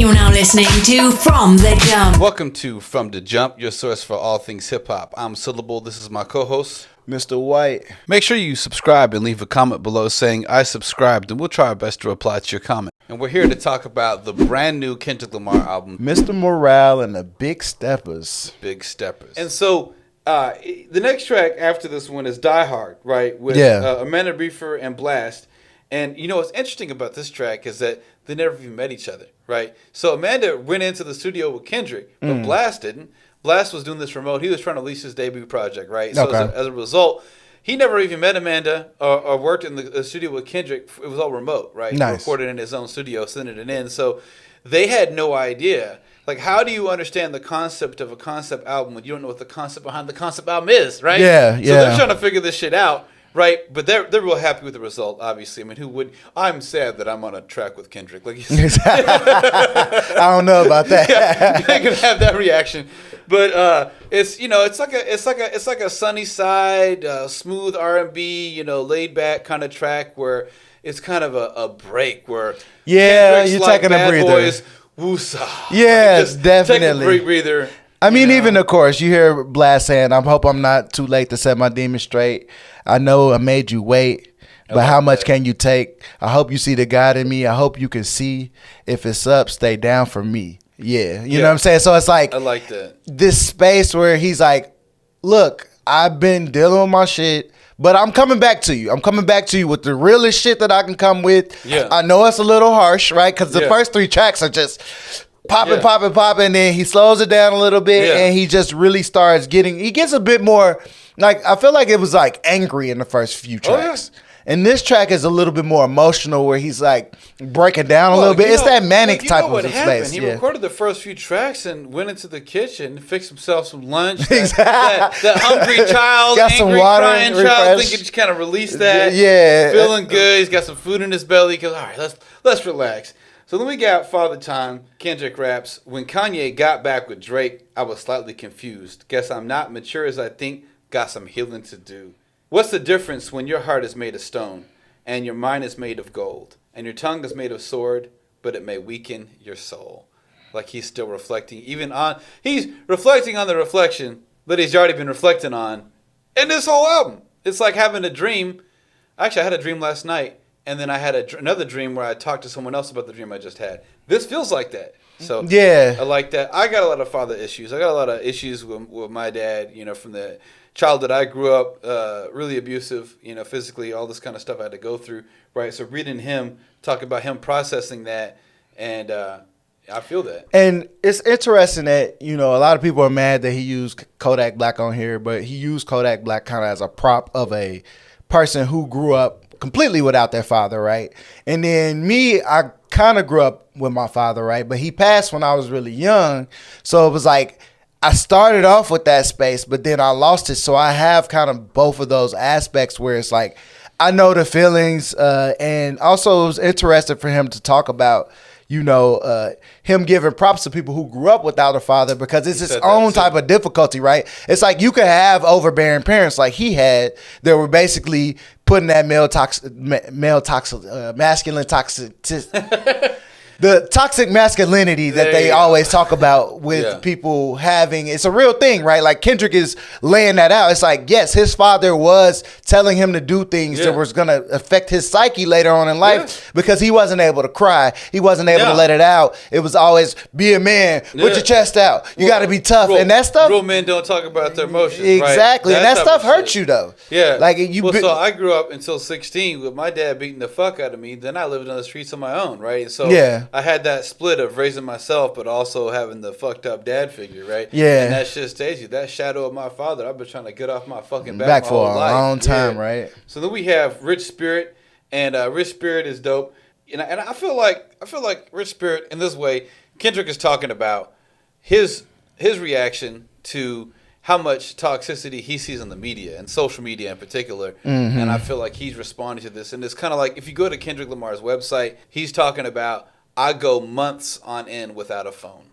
You're now listening to From the Jump. Welcome to From the Jump, your source for all things hip-hop. I'm Syllable. This is my co-host, Mr. White. Make sure you subscribe and leave a comment below saying, I subscribed, and we'll try our best to reply to your comment. And we're here to talk about the brand new Kendrick Lamar album, Mr. Morale and the Big Steppers. Big Steppers. And so the next track after this one is Die Hard, right? With Amanda Beefer and Blast. And you know what's interesting about this track is that they never even met each other, right? So Amanda went into the studio with Kendrick, but Blast didn't. Blast was doing this remote. He was trying to release his debut project, right? So as a result, he never even met Amanda or worked in the studio with Kendrick. It was all remote, right? Nice. He recorded in his own studio, sending it in. So they had no idea. Like, how do you understand the concept of a concept album when you don't know what the concept behind the concept album is, right? Yeah. So they're trying to figure this shit out. Right, but they're real happy with the result, obviously. I mean, who would? I'm sad that I'm on a track with Kendrick. Like, I don't know about that. Yeah, you ain't gonna have that reaction, but it's it's like a sunny side, smooth R&B, laid back kind of track where it's kind of a break where you're taking Bad a breather. Boys, woosah. Yeah, just definitely. Take a breather. I mean, even of course, you hear Blast saying, "I hope I'm not too late to set my demons straight. I know I made you wait, but how much can you take? I hope you see the God in me. I hope you can see if it's up, stay down for me." Yeah, you know what I'm saying? So it's like, I like that. This space where he's like, look, I've been dealing with my shit, but I'm coming back to you. I'm coming back to you with the realest shit that I can come with. Yeah. I know it's a little harsh, right? Because the first three tracks are just popping, and then he slows it down a little bit, and he just really starts he gets a bit more, like, I feel like it was like angry in the first few tracks. And this track is a little bit more emotional where he's like breaking down a little bit. It's that manic type of space. He recorded the first few tracks and went into the kitchen, fixed himself some lunch. Exactly. That hungry child, got angry some water, crying child, thinking just kind of released that. Yeah. Feeling good. He's got some food in his belly. He goes, all right, let's relax. So then we got Father Time. Kendrick raps, when Kanye got back with Drake, I was slightly confused. Guess I'm not mature as I think. Got some healing to do. What's the difference when your heart is made of stone and your mind is made of gold and your tongue is made of sword, but it may weaken your soul? Like he's still reflecting he's reflecting on the reflection that he's already been reflecting on in this whole album. It's like having a dream. Actually, I had a dream last night, and then I had another dream where I talked to someone else about the dream I just had. This feels like that. So yeah, I like that. I got a lot of father issues. I got a lot of issues with my dad, from the child that I grew up, really abusive, physically, all this kind of stuff I had to go through, right? So reading him, talking about him processing that, and I feel that. And it's interesting that, a lot of people are mad that he used Kodak Black on here, but he used Kodak Black kind of as a prop of a person who grew up completely without their father, right? And then I kind of grew up with my father, right? But he passed when I was really young, so it was like, I started off with that space, but then I lost it. So I have kind of both of those aspects where it's like, I know the feelings, and also it was interesting for him to talk about, him giving props to people who grew up without a father, because it's its own type of difficulty, right? It's like you could have overbearing parents like he had that were basically putting that masculine toxic. The toxic masculinity that they always talk about with people having, it's a real thing, right? Like Kendrick is laying that out. It's like, yes, his father was telling him to do things that was going to affect his psyche later on in life because he wasn't able to cry. He wasn't able to let it out. It was always, be a man, put your chest out. You got to be tough. And that stuff. Real men don't talk about their emotions. Exactly. Right? And that stuff hurts you though. Yeah. Like so I grew up until 16 with my dad beating the fuck out of me. Then I lived on the streets on my own, right? So I had that split of raising myself, but also having the fucked up dad figure, right? Yeah. And that shit stays you. That shadow of my father, I've been trying to get off my fucking back my for whole a life. long time, right? So then we have Rich Spirit, and Rich Spirit is dope. And I feel like Rich Spirit in this way, Kendrick is talking about his reaction to how much toxicity he sees in the media and social media in particular. Mm-hmm. And I feel like he's responding to this. And it's kind of like, if you go to Kendrick Lamar's website, he's talking about, I go months on end without a phone.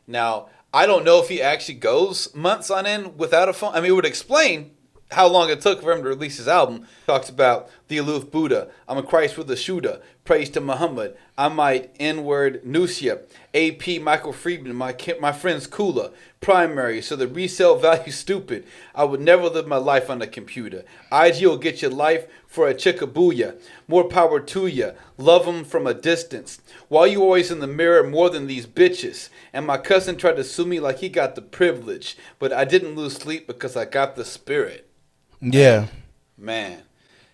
Now, I don't know if he actually goes months on end without a phone. I mean, it would explain how long it took for him to release his album. Talks about the aloof Buddha. I'm a Christ with a shooter. Praise to Muhammad. I might N-word Nusia. AP Michael Friedman. My friend's Kula. Primary. So the resale value stupid. I would never live my life on a computer. IG will get your life for a chickabooya. More power to ya. Love 'em from a distance. Why you always in the mirror more than these bitches? And my cousin tried to sue me like he got the privilege. But I didn't lose sleep because I got the spirit. Yeah. Man.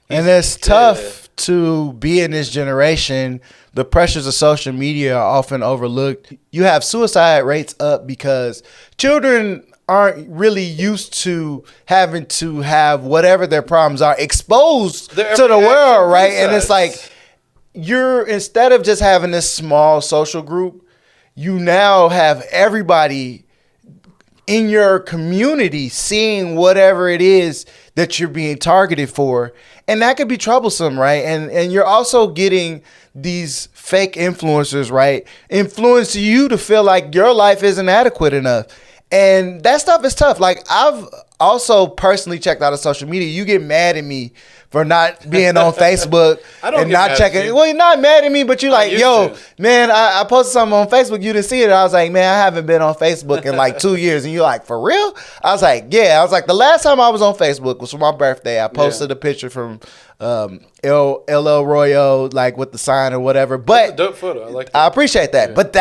And it's tough to be in this generation. The pressures of social media are often overlooked. You have suicide rates up because children aren't really used to having to have whatever their problems are exposed to the world, right? And it's like instead of just having this small social group, you now have everybody in your community seeing whatever it is that you're being targeted for. And that could be troublesome, right? And you're also getting these fake influencers, right? Influence you to feel like your life isn't adequate enough. And that stuff is tough. Like, I've also personally checked out of social media. You get mad at me for not being on Facebook and not checking. Well, you're not mad at me, but you're like, yo, man, I posted something on Facebook. You didn't see it. I was like, man, I haven't been on Facebook in like 2 years. And you're like, for real? I was like, yeah. I was like, the last time I was on Facebook was for my birthday. I posted a picture from El Royo, like with the sign or whatever. But that's a dope photo. I like that. I appreciate that. Yeah. But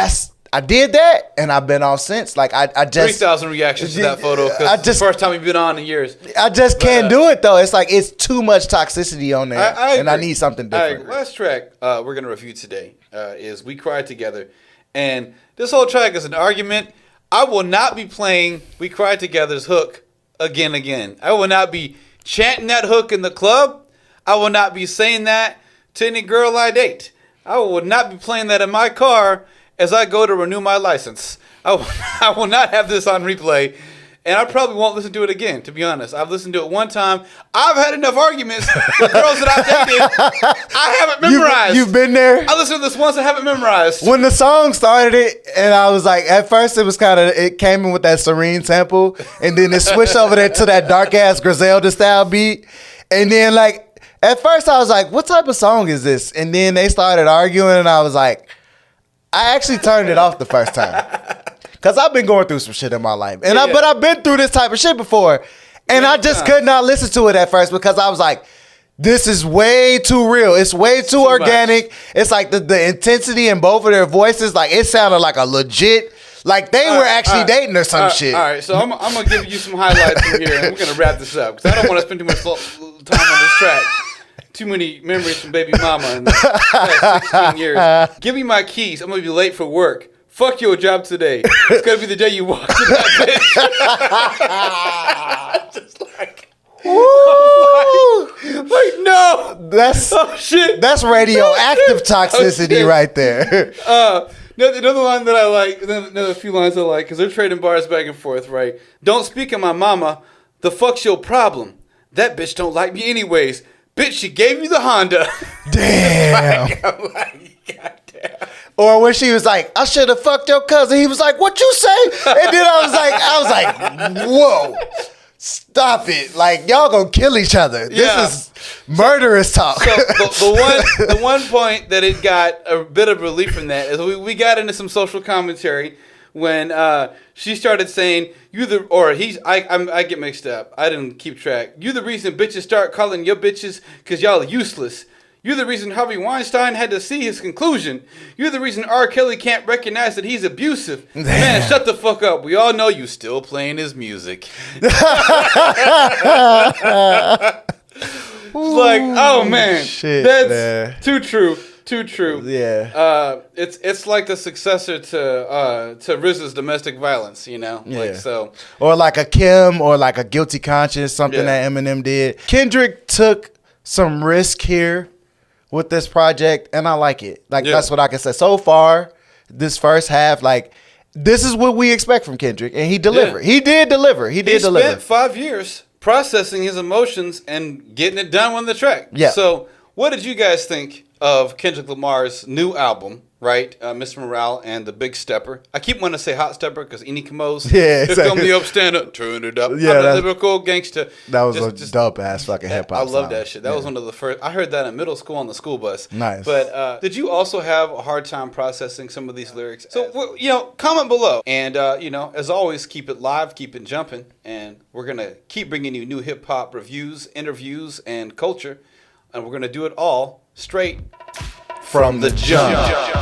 I did that, and I've been off since. Like, I just 3,000 reactions to that photo. Because it's the first time you've been on in years. I just can't do it though. It's like it's too much toxicity on there, and I need something different. Last track we're gonna review today is "We Cried Together," and this whole track is an argument. I will not be playing "We Cried Together's" hook again. I will not be chanting that hook in the club. I will not be saying that to any girl I date. I will not be playing that in my car as I go to renew my license. I will not have this on replay, and I probably won't listen to it again, to be honest. I've listened to it one time. I've had enough arguments with girls that I've dated. I haven't memorized. You've been there? I listened to this once and haven't memorized. When the song started, and I was like, at first it came in with that Serene sample, and then it switched over there to that dark-ass Griselda style beat, and then like, at first I was like, what type of song is this? And then they started arguing, and I was like, I actually turned it off the first time because I've been going through some shit in my life, and but I've been through this type of shit before, and I just could not listen to it at first because I was like, this is way too real. It's way too organic. Much. It's like the intensity in both of their voices, like it sounded like a legit, like they were actually dating or some shit. All right, so I'm gonna give you some highlights from here, and we're gonna wrap this up because I don't want to spend too much time on this track. Too many memories from baby mama in the past 16 years. Give me my keys. I'm going to be late for work. Fuck your job today. It's going to be the day you walk to that bitch. Just like, like no. That's radioactive toxicity right there. Another line that I like, another few lines I like, because they're trading bars back and forth, right? Don't speak of my mama. The fuck's your problem? That bitch don't like me anyways. Bitch, she gave you the Honda. Damn. Goddamn. Or when she was like, I should have fucked your cousin. He was like, what you say? And then I was like, whoa, stop it. Like, y'all gonna kill each other. This is murderous talk. So the one point that it got a bit of relief from that is we got into some social commentary when she started saying I get mixed up. I didn't keep track. You the reason bitches start calling your bitches because y'all are useless. You're the reason Harvey Weinstein had to see his conclusion. You're the reason R. Kelly can't recognize that he's abusive. Man, shut the fuck up. We all know you still playing his music. It's like, oh man, shit, that's too true. Too true. Yeah. It's like the successor to RZA's domestic violence, you know? Yeah. Like so. Or like a Kim or like a Guilty Conscience, something that Eminem did. Kendrick took some risk here with this project, and I like it. Like that's what I can say. So far, this first half, like this is what we expect from Kendrick, and he delivered. Yeah. He did deliver. He spent 5 years processing his emotions and getting it done on the track. Yeah. So what did you guys think of Kendrick Lamar's new album, right? Mr. Morale and the Big Stepper. I keep wanting to say Hot Stepper because any Kamos. Yeah, Here come the up, stand up, turn it up. Yeah, I'm the lyrical gangster. That was a dope ass fucking hip hop. I love that shit. That was one of the first. I heard that in middle school on the school bus. Nice. But did you also have a hard time processing some of these lyrics? So comment below, and as always, keep it live, keep it jumping, and we're gonna keep bringing you new hip hop reviews, interviews, and culture, and we're gonna do it all straight from the jump.